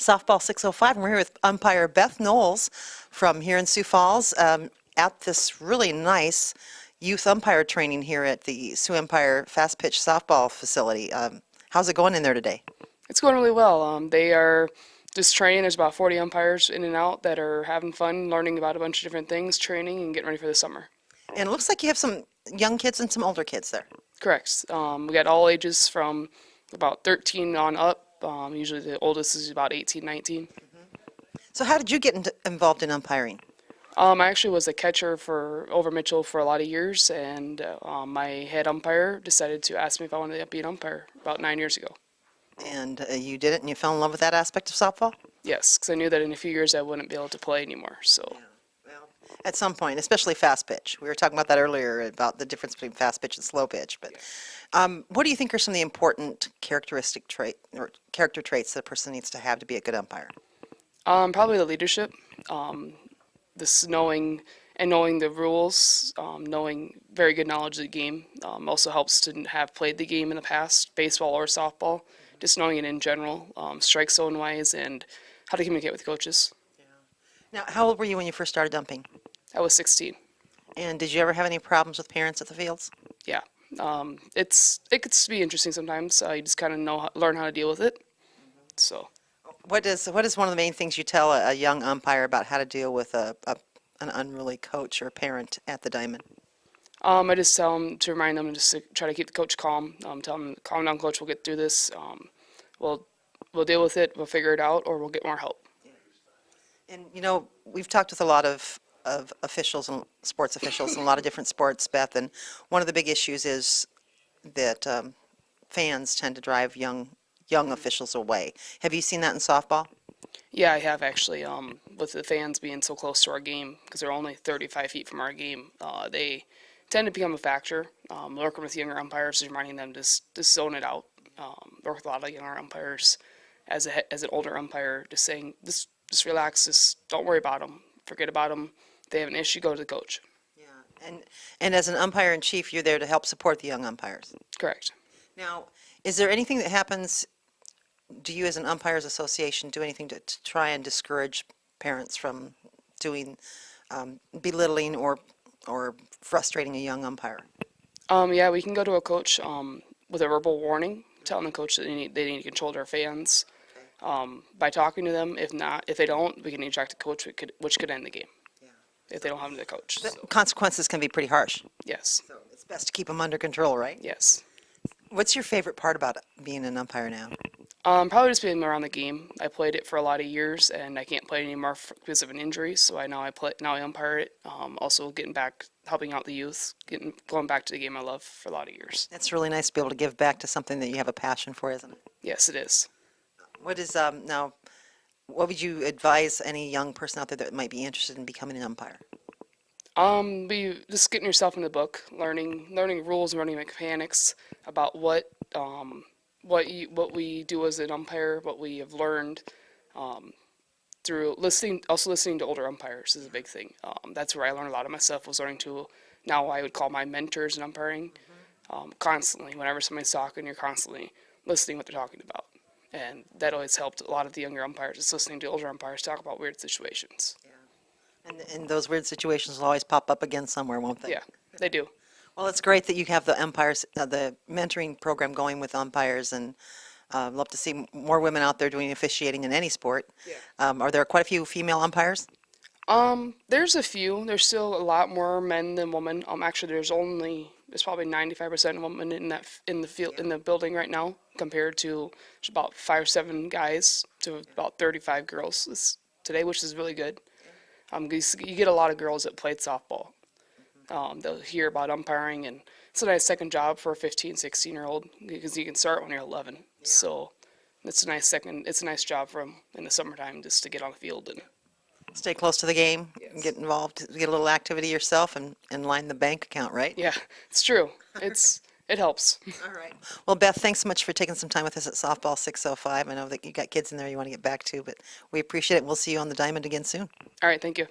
Softball 605. We're here with umpire Beth Nolz from here in Sioux Falls at this really nice youth umpire training here at the Sioux Empire Fast Pitch Softball Facility. How's it going in there today? It's going really well. They are just training. There's about 40 umpires in and out that are having fun, learning about a bunch of different things, training, and getting ready for the summer. And it looks like you have some young kids and some older kids there. Correct. We got all ages from about 13 on up. Usually the oldest is about 18, 19. So how did you get involved in umpiring? I actually was a catcher for over Mitchell for a lot of years, and my head umpire decided to ask me if I wanted to be an umpire about 9 years ago. And you did it, and you fell in love with that aspect of softball? Yes, because I knew that in a few years I wouldn't be able to play anymore. So. Well, at some point, especially fast pitch. We were talking about that earlier, about the difference between fast pitch and slow pitch. But what do you think are some of the important character traits that a person needs to have to be a good umpire? Probably the leadership, this knowing the rules, knowing very good knowledge of the game. Also helps to have played the game in the past, baseball or softball. Just knowing it in general, strike zone wise, and how to communicate with coaches. Now, how old were you when you first started dumping? I was 16. And did you ever have any problems with parents at the fields? Yeah, it gets to be interesting sometimes. You just kind of learn how to deal with it. So. What is one of the main things you tell a young umpire about how to deal with an unruly coach or parent at the diamond? I just tell them to remind them just to try to keep the coach calm. Tell them, calm down, coach. We'll get through this. We'll deal with it. We'll figure it out, or we'll get more help. And you know, we've talked with a lot of officials and sports officials in a lot of different sports, Beth. And one of the big issues is that fans tend to drive young officials away. Have you seen that in softball? Yeah, I have actually. With the fans being so close to our game, because they're only 35 feet from our game, they tend to become a factor. Working with younger umpires, reminding them to just zone it out. Work with a lot of younger umpires as an older umpire, just saying, just relax, just don't worry about them, forget about them. If they have an issue, go to the coach. Yeah, and as an umpire in chief, you're there to help support the young umpires. Correct. Now, is there anything that happens? Do you, as an umpires association, do anything to try and discourage parents from doing belittling or frustrating a young umpire? Yeah, we can go to a coach with a verbal warning, telling the coach that they need to control their fans by talking to them. If they don't, we can eject the coach, which could end the game. Yeah. If they don't have the coach. The consequences can be pretty harsh. Yes. So it's best to keep them under control, right? Yes. What's your favorite part about being an umpire now? Probably just being around the game. I played it for a lot of years, and I can't play it anymore because of an injury. So I umpire it. Also getting back, helping out the youth, going back to the game I love for a lot of years. It's really nice to be able to give back to something that you have a passion for, isn't it? Yes, it is. What is now? What would you advise any young person out there that might be interested in becoming an umpire? Be just getting yourself in the book, learning rules, learning mechanics about what we do as an umpire, what we have learned through listening. Also, listening to older umpires is a big thing. That's where I learned a lot of my stuff. Was learning to now I would call my mentors in umpiring. Constantly, whenever somebody's talking, you're constantly listening what they're talking about, and that always helped a lot of the younger umpires. Is listening to older umpires talk about weird situations. Yeah. And those weird situations will always pop up again somewhere, won't they? Yeah, they do. Well, it's great that you have the umpires, the mentoring program going with umpires, and love to see more women out there doing officiating in any sport. Yeah. Are there quite a few female umpires? There's a few. There's still a lot more men than women. Actually, there's probably 95% women in the field in the building right now, compared to about 5 or 7 guys to about 35 girls today, which is really good. You get a lot of girls that played softball. They'll hear about umpiring, and it's a nice second job for a 15, 16-year-old because you can start when you're 11. Yeah. So it's a nice job for them in the summertime just to get on the field and stay close to the game, yes. And get involved, get a little activity yourself, and line the bank account, right? Yeah, it's true. It helps. All right. Well, Beth, thanks so much for taking some time with us at Softball 605. I know that you got kids in there you want to get back to, but we appreciate it. We'll see you on the diamond again soon. All right, thank you.